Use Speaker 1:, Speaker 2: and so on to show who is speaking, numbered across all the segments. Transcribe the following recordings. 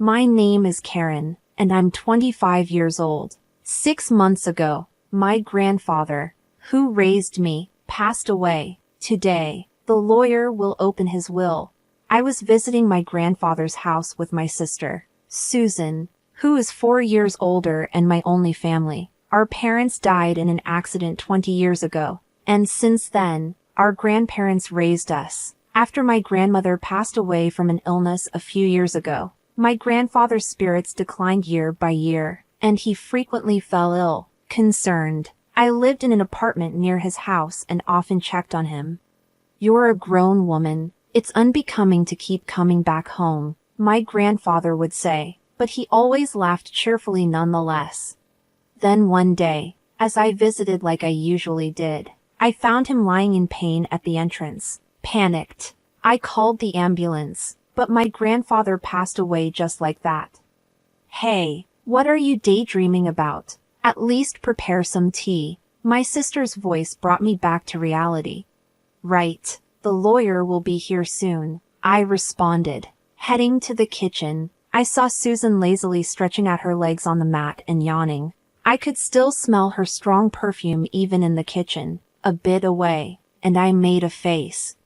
Speaker 1: My name is Karen, and I'm 25 years old. 6 months ago, my grandfather, who raised me, passed away. Today, the lawyer will open his will. I was visiting my grandfather's house with my sister, Susan, who is 4 years older and my only family. Our parents died in an accident 20 years ago, and since then, our grandparents raised us. After my grandmother passed away from an illness a few years ago, my grandfather's spirits declined year by year, and he frequently fell ill. Concerned, I lived in an apartment near his house and often checked on him. "You're a grown woman. It's unbecoming to keep coming back home," my grandfather would say, but he always laughed cheerfully nonetheless. Then one day, as I visited like I usually did, I found him lying in pain at the entrance. Panicked, I called the ambulance, but my grandfather passed away just like that. "Hey, what are you daydreaming about? At least prepare some tea." My sister's voice brought me back to reality. "Right, the lawyer will be here soon," I responded. Heading to the kitchen, I saw Susan lazily stretching out her legs on the mat and yawning. I could still smell her strong perfume even in the kitchen, a bit away, and I made a face.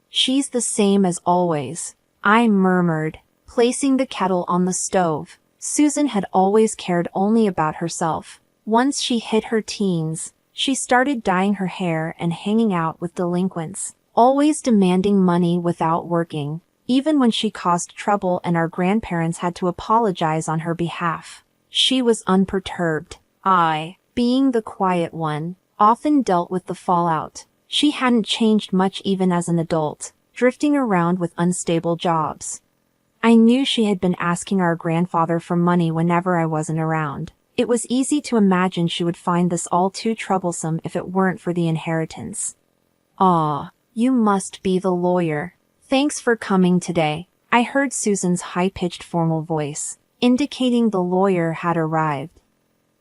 Speaker 1: "She's the same as always," I murmured, placing the kettle on the stove. Susan had always cared only about herself. Once she hit her teens, she started dyeing her hair and hanging out with delinquents, always demanding money without working, even when she caused trouble and our grandparents had to apologize on her behalf. She was unperturbed. I, being the quiet one, often dealt with the fallout. She hadn't changed much even as an adult, drifting around with unstable jobs. I knew she had been asking our grandfather for money whenever I wasn't around. It was easy to imagine she would find this all too troublesome if it weren't for the inheritance. "Ah, you must be the lawyer. Thanks for coming today," I heard Susan's high-pitched formal voice, indicating the lawyer had arrived.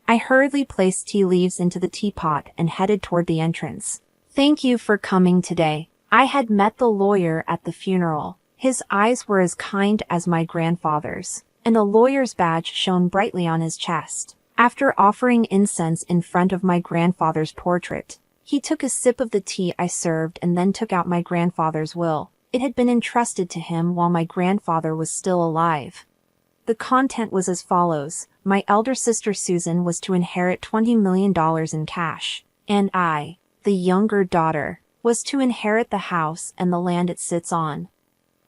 Speaker 1: I hurriedly placed tea leaves into the teapot and headed toward the entrance. "Thank you for coming today." I had met the lawyer at the funeral. His eyes were as kind as my grandfather's, and a lawyer's badge shone brightly on his chest. After offering incense in front of my grandfather's portrait, he took a sip of the tea I served and then took out my grandfather's will. It had been entrusted to him while my grandfather was still alive. The content was as follows. My elder sister Susan was to inherit $20 million in cash, and I, the younger daughter, was to inherit the house and the land it sits on.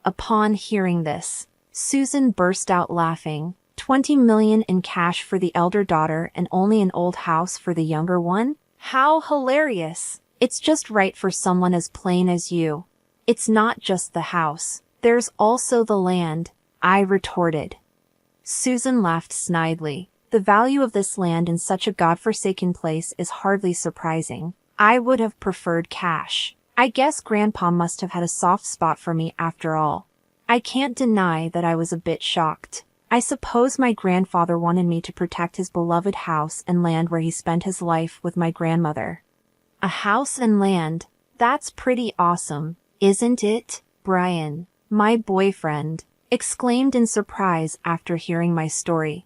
Speaker 1: Upon hearing this, Susan burst out laughing. $20 million in cash for the elder daughter and only an old house for the younger one? How hilarious! It's just right for someone as plain as you. It's not just the house. There's also the land, I retorted. Susan laughed snidely. The value of this land in such a godforsaken place is hardly surprising. I would have preferred cash. I guess Grandpa must have had a soft spot for me after all. I can't deny that I was a bit shocked. I suppose my grandfather wanted me to protect his beloved house and land where he spent his life with my grandmother. A house and land? That's pretty awesome, isn't it? Brian, my boyfriend, exclaimed in surprise after hearing my story.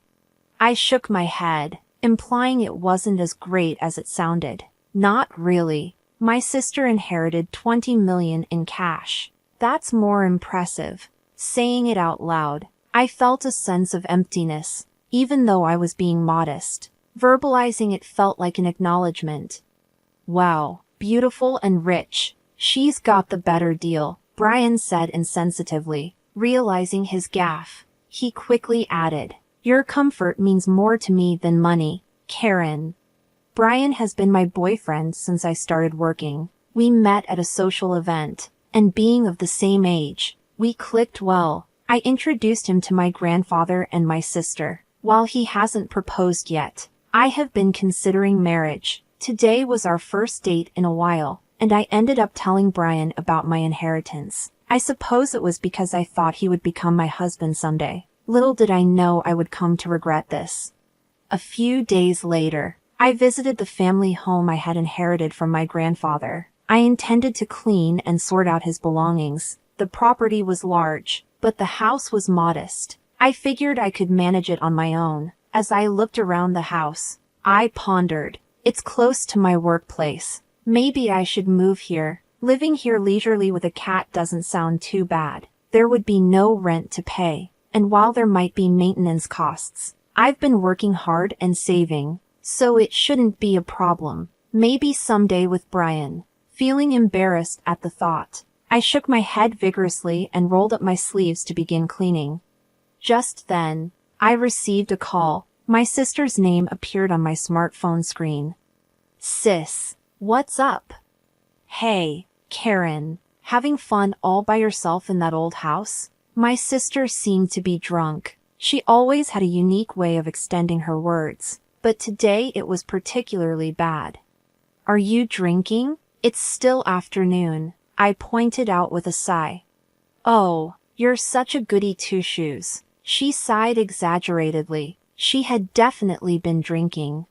Speaker 1: I shook my head, implying it wasn't as great as it sounded. Not really. My sister inherited $20 million in cash. That's more impressive. Saying it out loud, I felt a sense of emptiness, even though I was being modest. Verbalizing it felt like an acknowledgement. Wow, beautiful and rich. She's got the better deal, Brian said insensitively. Realizing his gaffe, he quickly added, "Your comfort means more to me than money, Karen." Brian has been my boyfriend since I started working. We met at a social event, and being of the same age, we clicked well. I introduced him to my grandfather and my sister. While he hasn't proposed yet, I have been considering marriage. Today was our first date in a while, and I ended up telling Brian about my inheritance. I suppose it was because I thought he would become my husband someday. Little did I know I would come to regret this. A few days later, I visited the family home I had inherited from my grandfather. I intended to clean and sort out his belongings. The property was large, but the house was modest. I figured I could manage it on my own. As I looked around the house, I pondered. It's close to my workplace. Maybe I should move here. Living here leisurely with a cat doesn't sound too bad. There would be no rent to pay, and while there might be maintenance costs, I've been working hard and saving, so it shouldn't be a problem. Maybe someday with Brian. Feeling embarrassed at the thought, I shook my head vigorously and rolled up my sleeves to begin cleaning. Just then, I received a call. My sister's name appeared on my smartphone screen. Sis, what's up? Hey, Karen, having fun all by yourself in that old house? My sister seemed to be drunk. She always had a unique way of extending her words, but today it was particularly bad. Are you drinking? It's still afternoon, I pointed out with a sigh. Oh, you're such a goody two-shoes. She sighed exaggeratedly. She had definitely been drinking.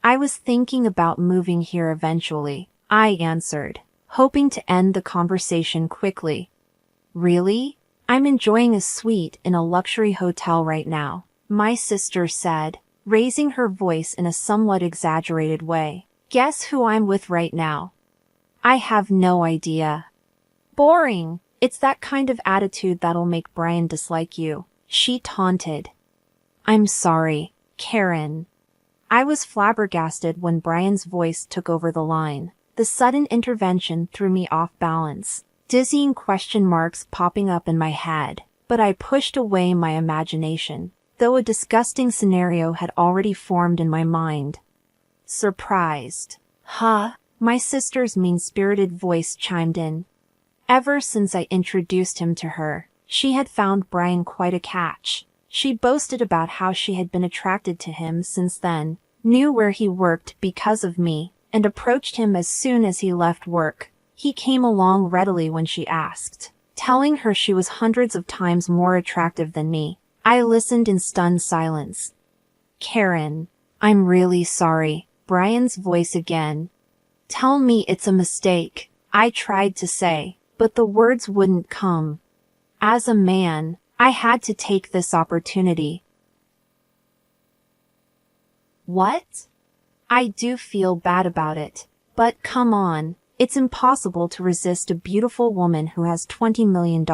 Speaker 1: I was thinking about moving here eventually, I answered, hoping to end the conversation quickly. Really? I'm enjoying a suite in a luxury hotel right now, my sister said, raising her voice in a somewhat exaggerated way. Guess who I'm with right now? I have no idea. Boring. It's that kind of attitude that'll make Brian dislike you, she taunted. I'm sorry, Karen. I was flabbergasted when Brian's voice took over the line. The sudden intervention threw me off balance, dizzying question marks popping up in my head, but I pushed away my imagination, though a disgusting scenario had already formed in my mind. Surprised. Huh? My sister's mean-spirited voice chimed in. Ever since I introduced him to her, she had found Brian quite a catch. She boasted about how she had been attracted to him since then, knew where he worked because of me, and approached him as soon as he left work. He came along readily when she asked, telling her she was hundreds of times more attractive than me. I listened in stunned silence. Karen, I'm really sorry. Brian's voice again. Tell me it's a mistake, I tried to say, but the words wouldn't come. As a man, I had to take this opportunity. What? I do feel bad about it, but come on, it's impossible to resist a beautiful woman who has $20 million,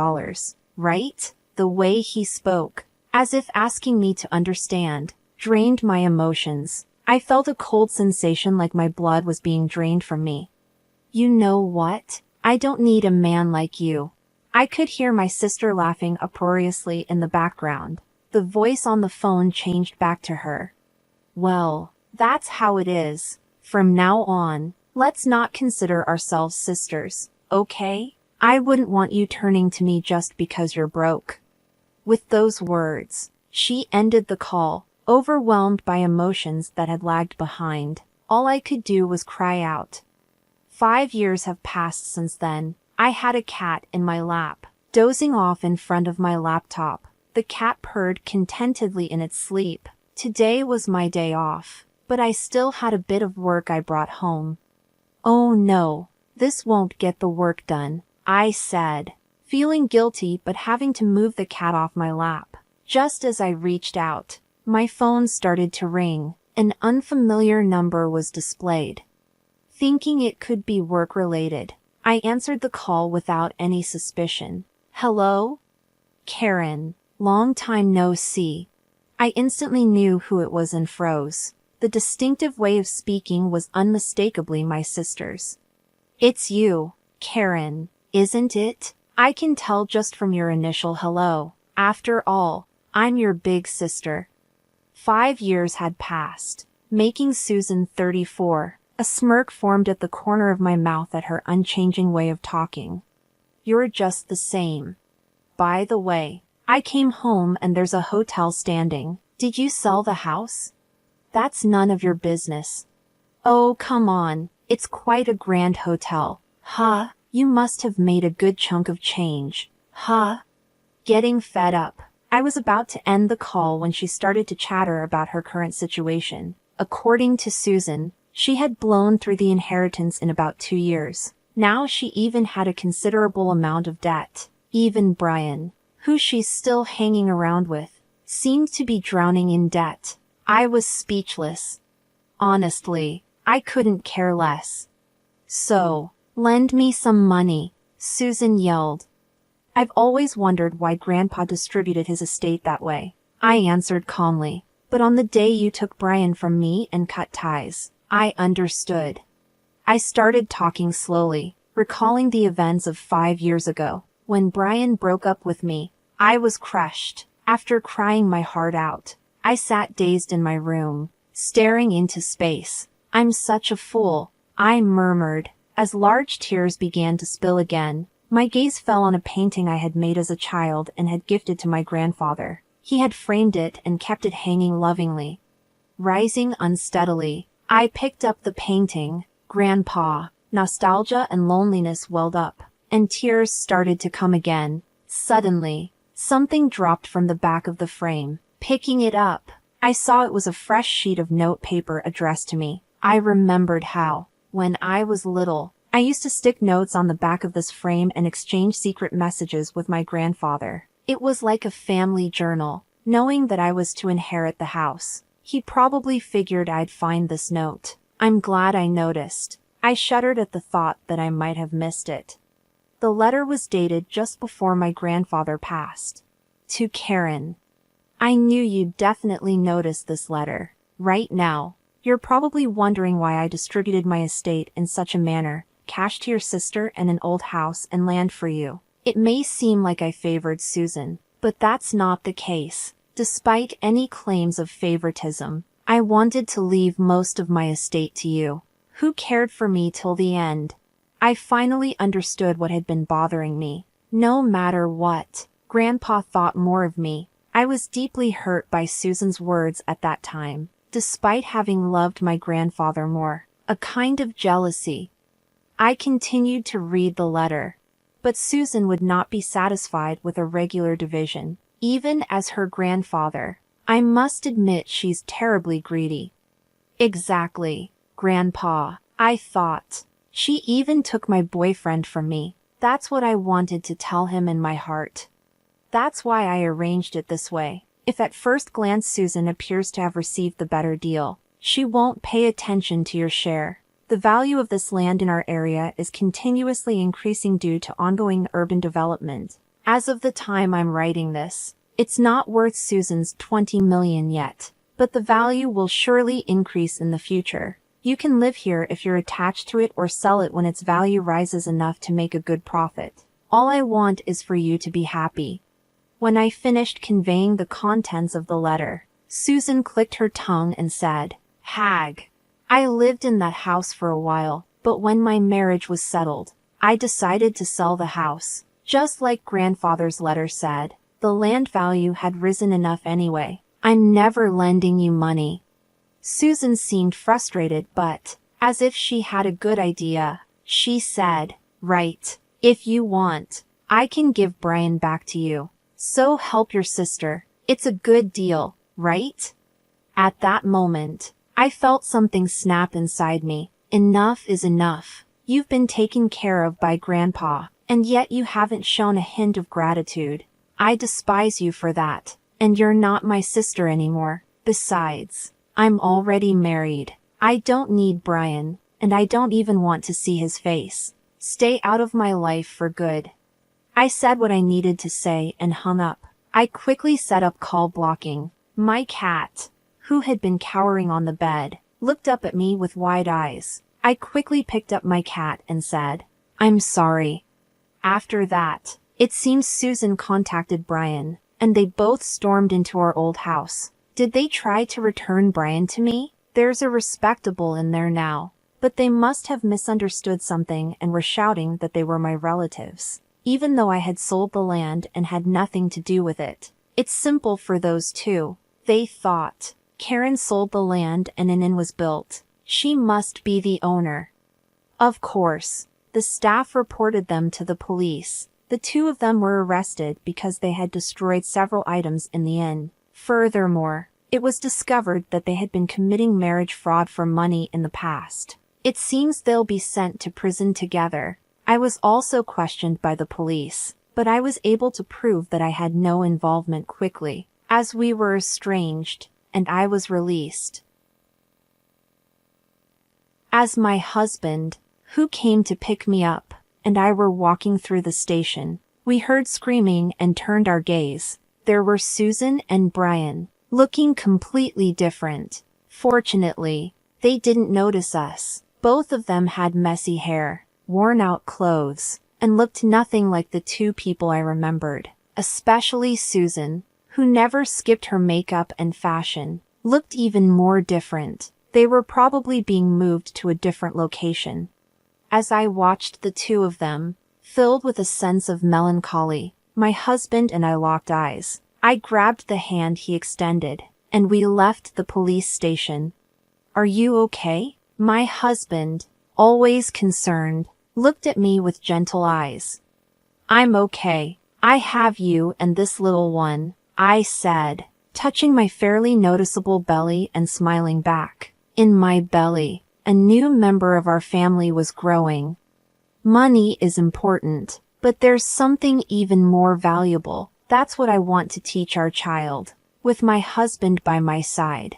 Speaker 1: right? The way he spoke, as if asking me to understand, drained my emotions. I felt a cold sensation like my blood was being drained from me. You know what? I don't need a man like you. I could hear my sister laughing uproariously in the background. The voice on the phone changed back to her. Well, that's how it is. From now on, let's not consider ourselves sisters, okay? I wouldn't want you turning to me just because you're broke. With those words, she ended the call. Overwhelmed by emotions that had lagged behind, all I could do was cry out. 5 years have passed since then. I had a cat in my lap, dozing off in front of my laptop. The cat purred contentedly in its sleep. Today was my day off, but I still had a bit of work I brought home. Oh no, this won't get the work done, I said, feeling guilty but having to move the cat off my lap. Just as I reached out, my phone started to ring. An unfamiliar number was displayed. Thinking it could be work-related, I answered the call without any suspicion. Hello? Karen, long time no see. I instantly knew who it was and froze. The distinctive way of speaking was unmistakably my sister's. It's you, Karen, isn't it? I can tell just from your initial hello. After all, I'm your big sister. 5 years had passed, making Susan 34. A smirk formed at the corner of my mouth at her unchanging way of talking. You're just the same. By the way, I came home and there's a hotel standing. Did you sell the house? That's none of your business. Oh, come on. It's quite a grand hotel. Huh? You must have made a good chunk of change. Huh? Getting fed up. I was about to end the call when she started to chatter about her current situation. According to Susan, she had blown through the inheritance in about 2 years. Now she even had a considerable amount of debt. Even Brian, who she's still hanging around with, seemed to be drowning in debt. I was speechless. Honestly, I couldn't care less. So, lend me some money, Susan yelled. I've always wondered why Grandpa distributed his estate that way, I answered calmly. But on the day you took Brian from me and cut ties, I understood. I started talking slowly, recalling the events of 5 years ago, when Brian broke up with me. I was crushed. After crying my heart out, I sat dazed in my room, staring into space. I'm such a fool, I murmured, as large tears began to spill again. My gaze fell on a painting I had made as a child and had gifted to my grandfather. He had framed it and kept it hanging lovingly. Rising unsteadily, I picked up the painting. Grandpa. Nostalgia and loneliness welled up, and tears started to come again. Suddenly, something dropped from the back of the frame. Picking it up, I saw it was a fresh sheet of note paper addressed to me. I remembered how, when I was little, I used to stick notes on the back of this frame and exchange secret messages with my grandfather. It was like a family journal. Knowing that I was to inherit the house, he probably figured I'd find this note. I'm glad I noticed. I shuddered at the thought that I might have missed it. The letter was dated just before my grandfather passed. To Karen. I knew you'd definitely notice this letter. Right now, you're probably wondering why I distributed my estate in such a manner, cash to your sister and an old house and land for you. It may seem like I favored Susan, but that's not the case. Despite any claims of favoritism, I wanted to leave most of my estate to you, who cared for me till the end. I finally understood what had been bothering me. No matter what, Grandpa thought more of me. I was deeply hurt by Susan's words at that time, despite having loved my grandfather more. A kind of jealousy. I continued to read the letter. But Susan would not be satisfied with a regular division, even as her grandfather. I must admit she's terribly greedy. Exactly, Grandpa, I thought. She even took my boyfriend from me. That's what I wanted to tell him in my heart. That's why I arranged it this way. If at first glance Susan appears to have received the better deal, she won't pay attention to your share. The value of this land in our area is continuously increasing due to ongoing urban development. As of the time I'm writing this, it's not worth Susan's $20 million yet, but the value will surely increase in the future. You can live here if you're attached to it or sell it when its value rises enough to make a good profit. All I want is for you to be happy. When I finished conveying the contents of the letter, Susan clicked her tongue and said, "Hag. I lived in that house for a while, but when my marriage was settled, I decided to sell the house. Just like Grandfather's letter said, the land value had risen enough anyway. I'm never lending you money." Susan seemed frustrated, but, as if she had a good idea, she said, "Right. If you want, I can give Brian back to you. So help your sister. It's a good deal, right?" At that moment, I felt something snap inside me. Enough is enough. You've been taken care of by Grandpa, and yet you haven't shown a hint of gratitude. I despise you for that, and you're not my sister anymore. Besides, I'm already married. I don't need Brian, and I don't even want to see his face. Stay out of my life for good. I said what I needed to say and hung up. I quickly set up call blocking. My cat, who had been cowering on the bed, looked up at me with wide eyes. I quickly picked up my cat and said, "I'm sorry." After that, it seems Susan contacted Brian, and they both stormed into our old house. Did they try to return Brian to me? There's a respectable in there now, but they must have misunderstood something and were shouting that they were my relatives, even though I had sold the land and had nothing to do with it. It's simple for those two. They thought, Karen sold the land and an inn was built. She must be the owner. Of course, the staff reported them to the police. The two of them were arrested because they had destroyed several items in the inn. Furthermore, it was discovered that they had been committing marriage fraud for money in the past. It seems they'll be sent to prison together. I was also questioned by the police, but I was able to prove that I had no involvement quickly. as we were estranged, and I was released. As my husband, who came to pick me up, and I were walking through the station, we heard screaming and turned our gaze. There were Susan and Brian, looking completely different. Fortunately, they didn't notice us. Both of them had messy hair, worn-out clothes, and looked nothing like the two people I remembered. Especially Susan, who never skipped her makeup and fashion, looked even more different. They were probably being moved to a different location. As I watched the two of them, filled with a sense of melancholy, my husband and I locked eyes. I grabbed the hand he extended, and we left the police station. "Are you okay?" My husband, always concerned, looked at me with gentle eyes. "I'm okay. I have you and this little one," I said, touching my fairly noticeable belly and smiling back. In my belly, a new member of our family was growing. Money is important, but there's something even more valuable. That's what I want to teach our child. With my husband by my side,